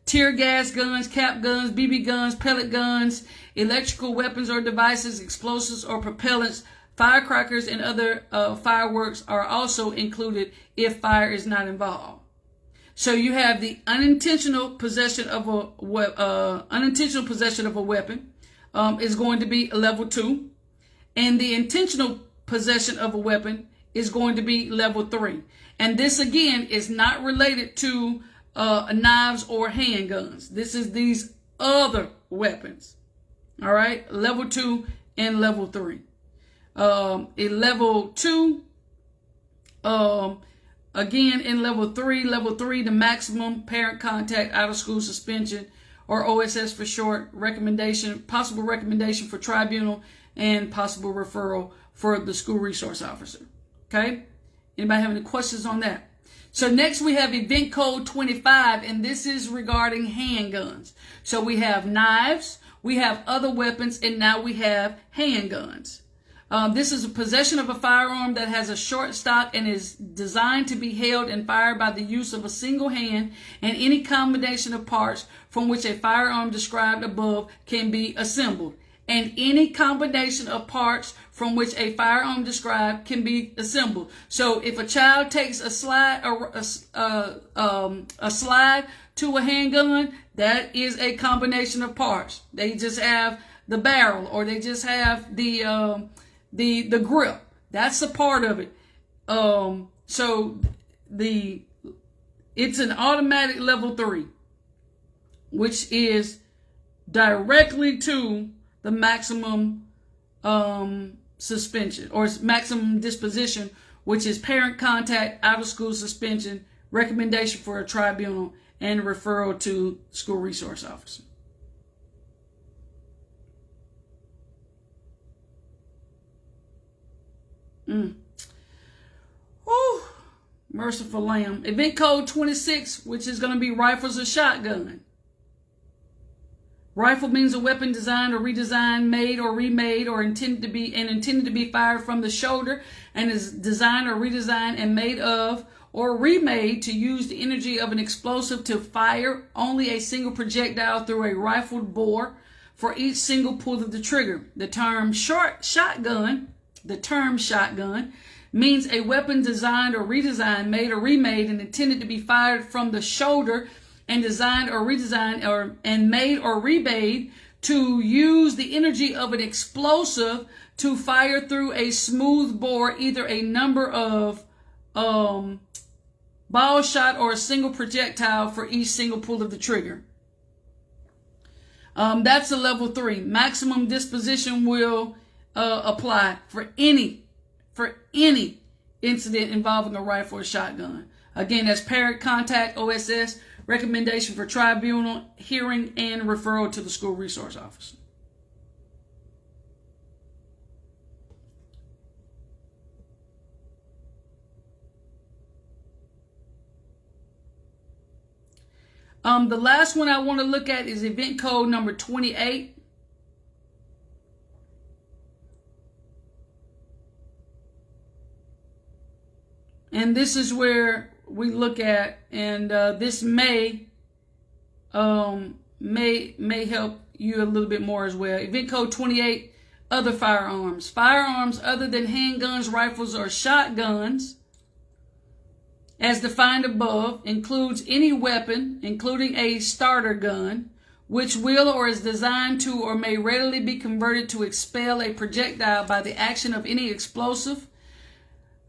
S1: tear gas guns, cap guns, BB guns, pellet guns, electrical weapons or devices, explosives or propellants, firecrackers, and other fireworks are also included if fire is not involved. So you have the unintentional possession of a weapon is going to be level 2, and the intentional possession of a weapon is going to be level 3. And this again is not related to knives or handguns. This is these other weapons. All right, level 2 and level 3. In level 2, again, in level 3, the maximum parent contact out of school suspension, or OSS for short, possible recommendation for tribunal, and possible referral for the school resource officer. Okay? Anybody have any questions on that? So next we have event code 25, and this is regarding handguns. So we have knives, we have other weapons, and now we have handguns. This is a possession of a firearm that has a short stock and is designed to be held and fired by the use of a single hand and any combination of parts from which a firearm described above can be assembled. And any combination of parts from which a firearm described can be assembled. So if a child takes a slide to a handgun, that is a combination of parts. They just have the barrel, or they just have the grip. That's a part of it. So it's an automatic level 3, which is directly to the maximum suspension or maximum disposition, which is parent contact, out of school suspension, recommendation for a tribunal, and referral to school resource officer. Whew. Merciful Lamb. Event code 26, which is going to be rifles or shotgun. Rifle means a weapon designed or redesigned, made or remade, or intended to be fired from the shoulder, and is designed or redesigned and made of or remade to use the energy of an explosive to fire only a single projectile through a rifled bore for each single pull of the trigger. The term shotgun means a weapon designed or redesigned, made or remade, and intended to be fired from the shoulder, and designed or redesigned and made or remade to use the energy of an explosive to fire through a smooth bore, either a number of ball shot or a single projectile for each single pull of the trigger. That's a level 3. Maximum disposition will apply for any incident involving a rifle or shotgun. Again, that's parent contact, OSS, recommendation for tribunal, hearing, and referral to the school resource officer. The last one I want to look at is event code number 28. And this is where we look at, and this may help you a little bit more as well. Event code 28, other firearms. Firearms other than handguns, rifles, or shotguns, as defined above, includes any weapon, including a starter gun, which will or is designed to or may readily be converted to expel a projectile by the action of any explosive,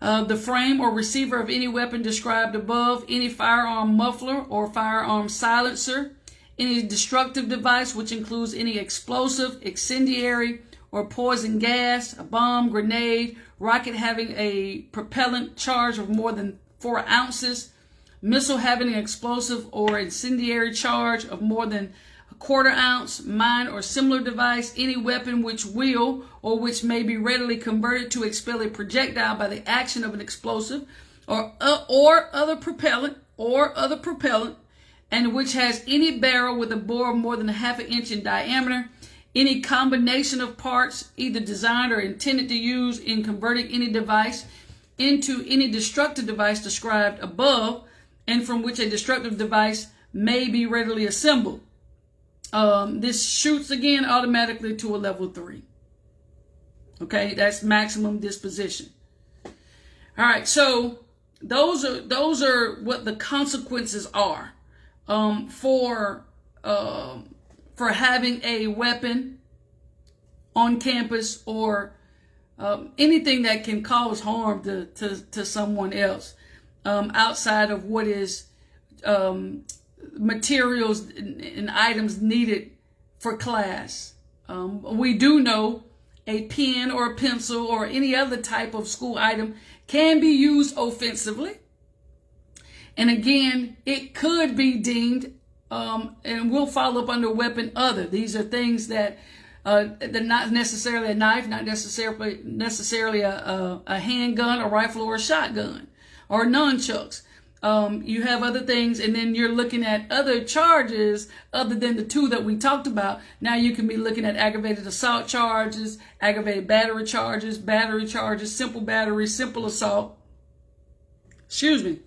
S1: the frame or receiver of any weapon described above, any firearm muffler or firearm silencer, any destructive device, which includes any explosive, incendiary, or poison gas, a bomb, grenade, rocket having a propellant charge of more than 4 ounces, missile having an explosive or incendiary charge of more than a 1/4 ounce, mine or similar device, any weapon which will or which may be readily converted to expel a projectile by the action of an explosive or other propellant, and which has any barrel with a bore of more than 1/2 inch in diameter, any combination of parts either designed or intended to use in converting any device into any destructive device described above, and from which a destructive device may be readily assembled. This shoots again automatically to a level 3. Okay, that's maximum disposition. All right, so those are what the consequences are for having a weapon on campus or anything that can cause harm to someone else outside of what is materials and items needed for class. We do know a pen or a pencil or any other type of school item can be used offensively. And again, it could be deemed, and we'll follow up under weapon other. These are things that they're not necessarily a knife, not necessarily a handgun, a rifle, or a shotgun, or nunchucks. You have other things, and then you're looking at other charges other than the 2 that we talked about. Now you can be looking at aggravated assault charges, aggravated battery charges, simple battery, simple assault. Excuse me.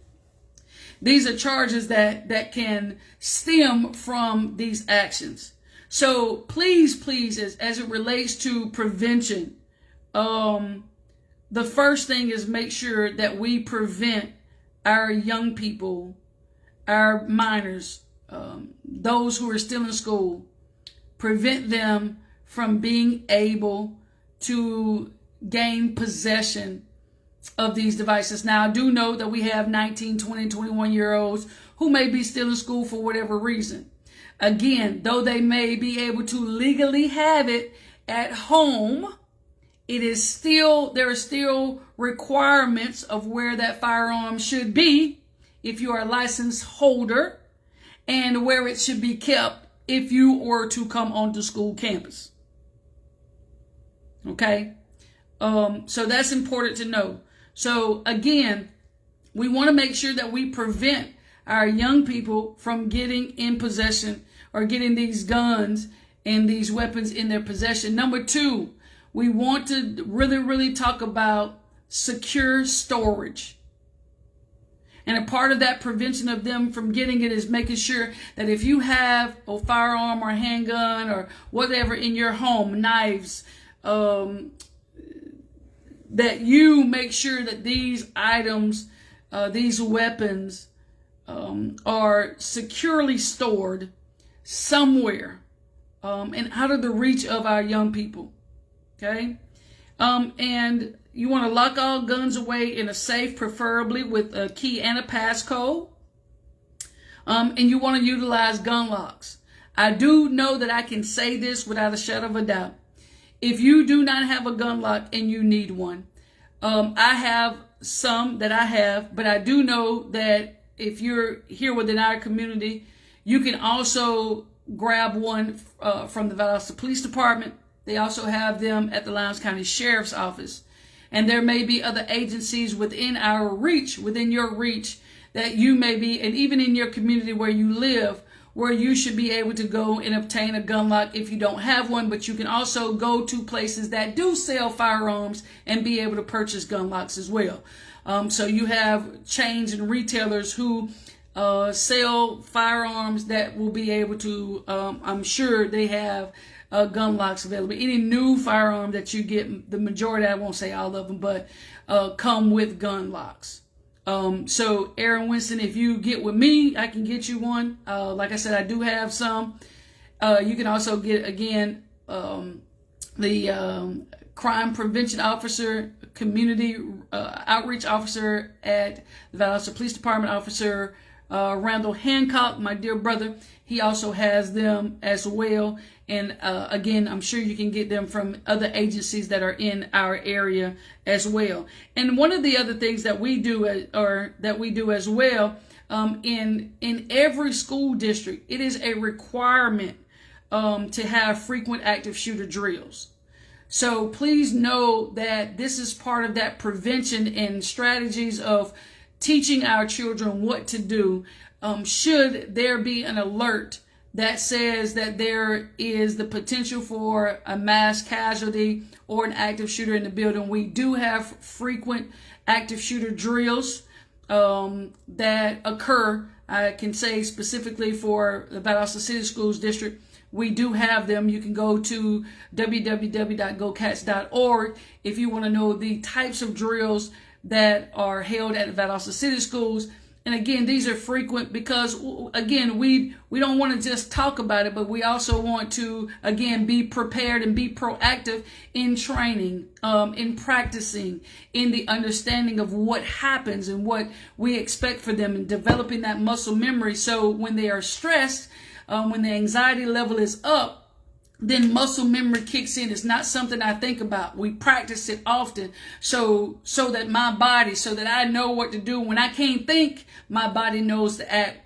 S1: These are charges that can stem from these actions. So please, as it relates to prevention, the first thing is make sure that we prevent our young people, our minors, those who are still in school, prevent them from being able to gain possession of these devices. Now, I do know that we have 19, 20, 21-year-olds who may be still in school for whatever reason. Again, though they may be able to legally have it at home, there are still requirements of where that firearm should be if you are a licensed holder, and where it should be kept if you were to come onto school campus. Okay? So that's important to know. So again, we want to make sure that we prevent our young people from getting in possession or getting these guns and these weapons in their possession. Number 2, we want to really talk about secure storage. And a part of that prevention of them from getting it is making sure that if you have a firearm or a handgun or whatever in your home, knives, that you make sure that these items, these weapons, are securely stored somewhere and out of the reach of our young people. Okay? And you want to lock all guns away in a safe, preferably with a key and a passcode. And you want to utilize gun locks. I do know that I can say this without a shadow of a doubt. If you do not have a gun lock and you need one, I have some that I have, but I do know that if you're here within our community, you can also grab one from the Valdosta Police Department. They also have them at the Lowndes County Sheriff's Office. And there may be other agencies within our reach, within your reach, that you may be, and even in your community where you live, where you should be able to go and obtain a gun lock if you don't have one. But you can also go to places that do sell firearms and be able to purchase gun locks as well. So you have chains and retailers who sell firearms that will be able to, I'm sure they have gun locks available. Any new firearm that you get, the majority, I won't say all of them, but come with gun locks. So Aaron Winston, if you get with me, I can get you one. Like I said, I do have some. You can also get, again, the crime prevention officer, community outreach officer at the Valdosta Police Department, Officer Randall Hancock, my dear brother. He also has them as well. And again, I'm sure you can get them from other agencies that are in our area as well. And one of the other things that we do as well, in every school district, it is a requirement to have frequent active shooter drills. So please know that this is part of that prevention and strategies of teaching our children what to do should there be an alert that says that there is the potential for a mass casualty or an active shooter in the building. We do have frequent active shooter drills that occur. I can say specifically for the Valdosta City Schools District, we do have them. You can go to www.gocats.org if you want to know the types of drills that are held at the Valdosta City Schools. And again, these are frequent because, again, we don't want to just talk about it, but we also want to, again, be prepared and be proactive in training, in practicing, in the understanding of what happens and what we expect for them, and developing that muscle memory. So when they are stressed, when the anxiety level is up, then muscle memory kicks in. It's not something I think about. We practice it often so that I know what to do. When I can't think, my body knows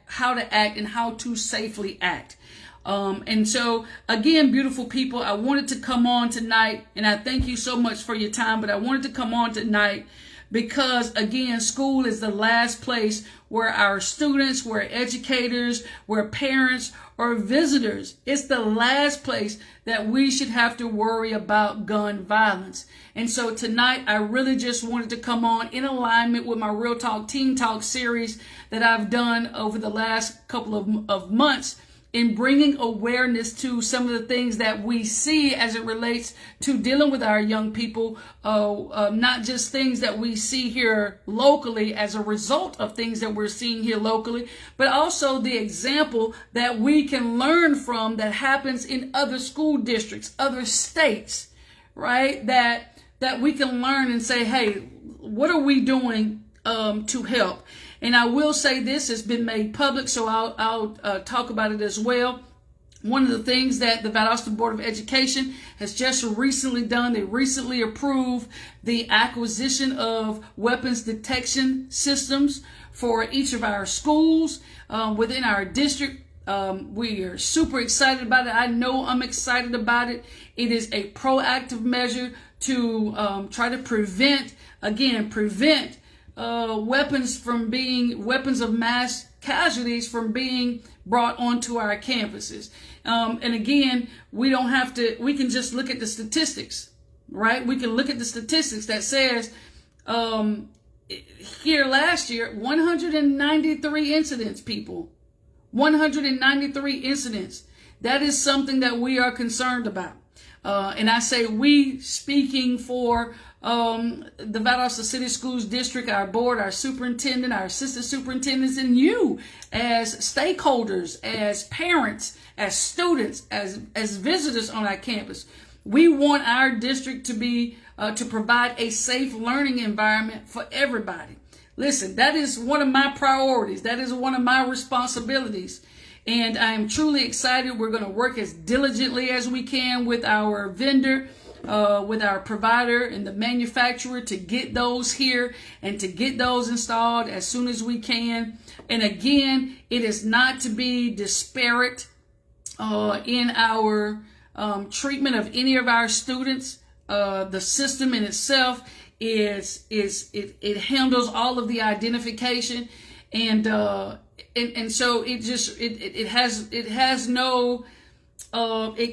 S1: how to act and how to safely act. And so, again, beautiful people, I wanted to come on tonight, and I thank you so much for your time, but I wanted to come on tonight because, again, school is the last place where our students, where educators, where parents, or visitors, it's the last place that we should have to worry about gun violence. And so tonight, I really just wanted to come on in alignment with my Real Talk Teen Talk series that I've done over the last couple of months, in bringing awareness to some of the things that we see as it relates to dealing with our young people, not just things that we see here locally as a result of things that we're seeing here locally, but also the example that we can learn from that happens in other school districts, other states, right? That we can learn and say, hey, what are we doing to help? And I will say this has been made public, so I'll talk about it as well. One of the things that the Valdosta Board of Education has just recently done, they recently approved the acquisition of weapons detection systems for each of our schools within our district. We are super excited about it. I know I'm excited about it. It is a proactive measure to try to prevent weapons of mass casualties from being brought onto our campuses. And again, we can just look at the statistics, right? We can look at the statistics that says here last year, 193 incidents, people. 193 incidents. That is something that we are concerned about. And I say we, speaking for the Valdosta City Schools District, our board, our superintendent, our assistant superintendents, and you as stakeholders, as parents, as students, as visitors on our campus. We want our district to be to provide a safe learning environment for everybody. Listen, that is one of my priorities. That is one of my responsibilities. And I am truly excited. We're going to work as diligently as we can with our vendor, with our provider and the manufacturer to get those here and to get those installed as soon as we can. And again, it is not to be disparate in our treatment of any of our students. The system in itself it handles all of the identification, and so it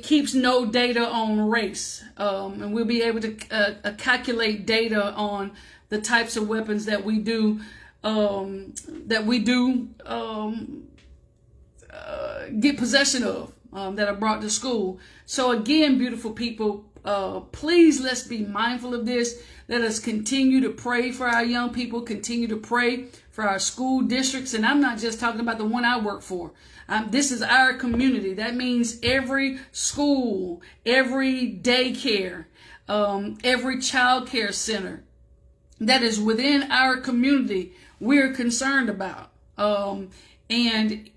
S1: keeps no data on race, and we'll be able to calculate data on the types of weapons that we do get possession of, that are brought to school. So again, beautiful people, please, let's be mindful of this. Let us continue to pray for our young people, continue to pray for our school districts. And I'm not just talking about the one I work for. This is our community. That means every school, every daycare, every child care center that is within our community, we're concerned about. And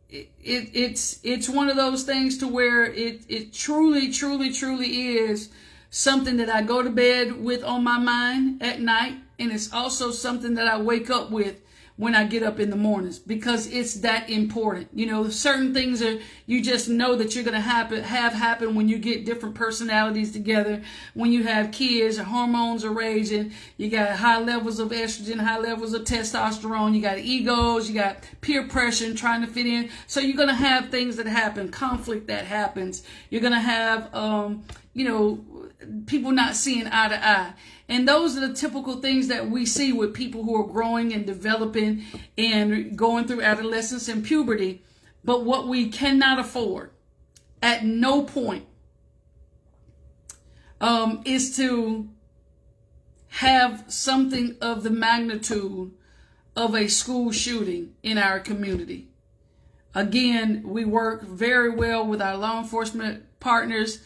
S1: it's one of those things to where it truly is something that I go to bed with on my mind at night, and it's also something that I wake up with when I get up in the mornings, because it's that important. You know, certain things are, you just know that you're going to have happen when you get different personalities together. When you have kids, hormones are raging, you got high levels of estrogen, high levels of testosterone, you got egos, you got peer pressure and trying to fit in. So you're going to have things that happen, conflict that happens. You're going to have, people not seeing eye to eye. And those are the typical things that we see with people who are growing and developing and going through adolescence and puberty. But what we cannot afford at no point is to have something of the magnitude of a school shooting in our community. Again, we work very well with our law enforcement partners.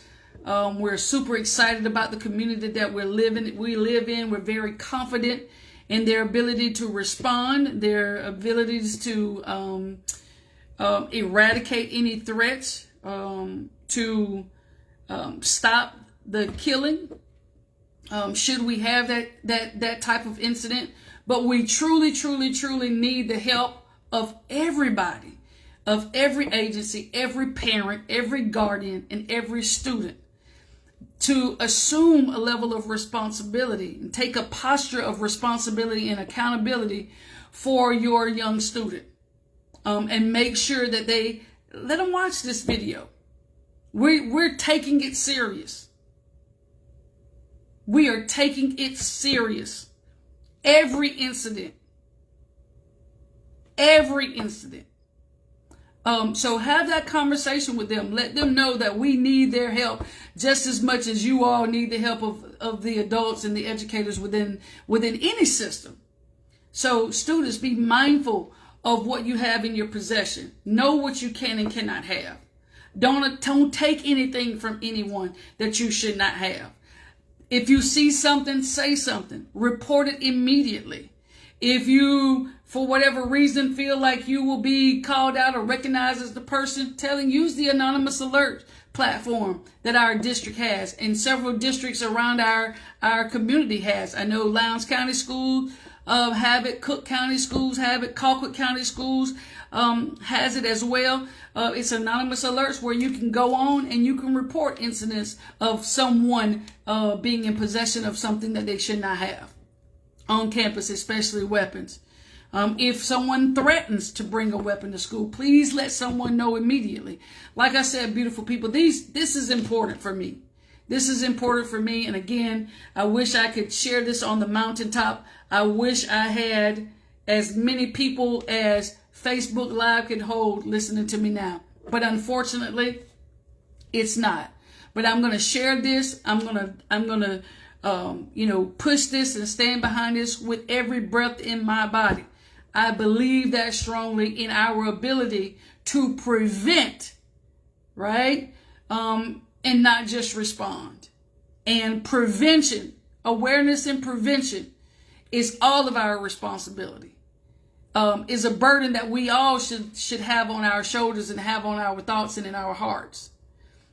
S1: We're super excited about the community that we live in. We're very confident in their ability to respond, their abilities to eradicate any threats, to stop the killing, should we have that type of incident. But we truly need the help of everybody, of every agency, every parent, every guardian, and every student, to assume a level of responsibility and take a posture of responsibility and accountability for your young student, and make sure that they let them watch this video. We're taking it serious. We are taking it serious. Every incident. So have that conversation with them. Let them know that we need their help just as much as you all need the help of the adults and the educators within any system. So students, be mindful of what you have in your possession. Know what you can and cannot have. Don't take anything from anyone that you should not have. If you see something, say something. Report it immediately. If you, for whatever reason, feel like you will be called out or recognized as the person, use the anonymous alert platform that our district has, and several districts around our community has. I know Lowndes County Schools have it, Cook County Schools have it, Colquitt County Schools has it as well. It's anonymous alerts where you can go on and you can report incidents of someone being in possession of something that they should not have on campus, especially weapons. If someone threatens to bring a weapon to school, please let someone know immediately. Like I said, beautiful people, this is important for me. This is important for me. And again, I wish I could share this on the mountaintop. I wish I had as many people as Facebook Live could hold listening to me now. But unfortunately, it's not. But I'm going to share this. I'm going to push this and stand behind this with every breath in my body. I believe that strongly in our ability to prevent, right? And not just respond. And prevention, awareness and prevention is all of our responsibility. Is a burden that we all should have on our shoulders and have on our thoughts and in our hearts.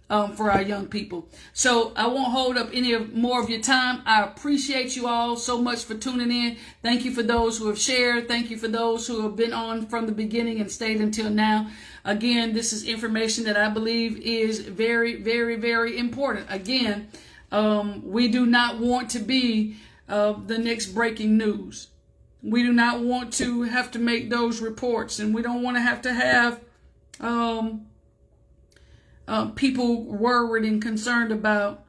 S1: For our young people. So I won't hold up any more of your time. I appreciate you all so much for tuning in. Thank you for those who have shared. Thank you for those who have been on from the beginning and stayed until now. Again, this is information that I believe is very, very, very important. Again, we do not want to be the next breaking news. We do not want to have to make those reports, and we don't want to have people worried and concerned about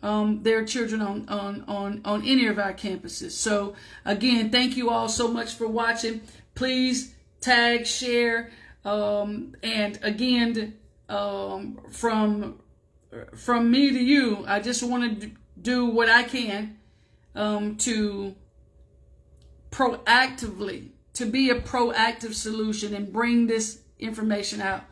S1: their children on any of our campuses. So again, thank you all so much for watching. Please tag, share, and again, from me to you, I just want to do what I can to be a proactive solution and bring this information out.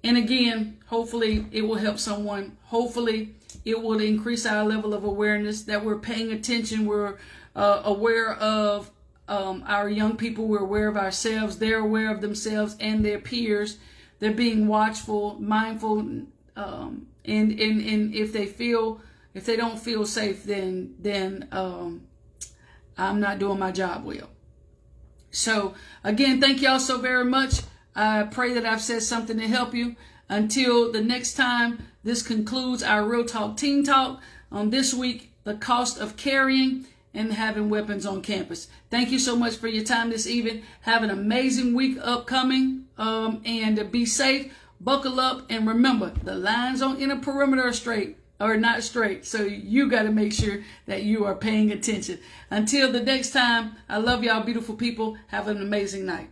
S1: And again, hopefully it will help someone. Hopefully it will increase our level of awareness, that we're paying attention. We're aware of our young people. We're aware of ourselves. They're aware of themselves and their peers. they're being watchful, mindful, and if they don't feel safe, then I'm not doing my job well. So again, thank y'all so very much. I pray that I've said something to help you. Until the next time, this concludes our Real Talk Teen Talk on this week, the cost of carrying and having weapons on campus. Thank you so much for your time this evening. Have an amazing week upcoming, and be safe, buckle up, and remember, the lines on inner perimeter are straight, or not straight, so you got to make sure that you are paying attention. Until the next time, I love y'all beautiful people. Have an amazing night.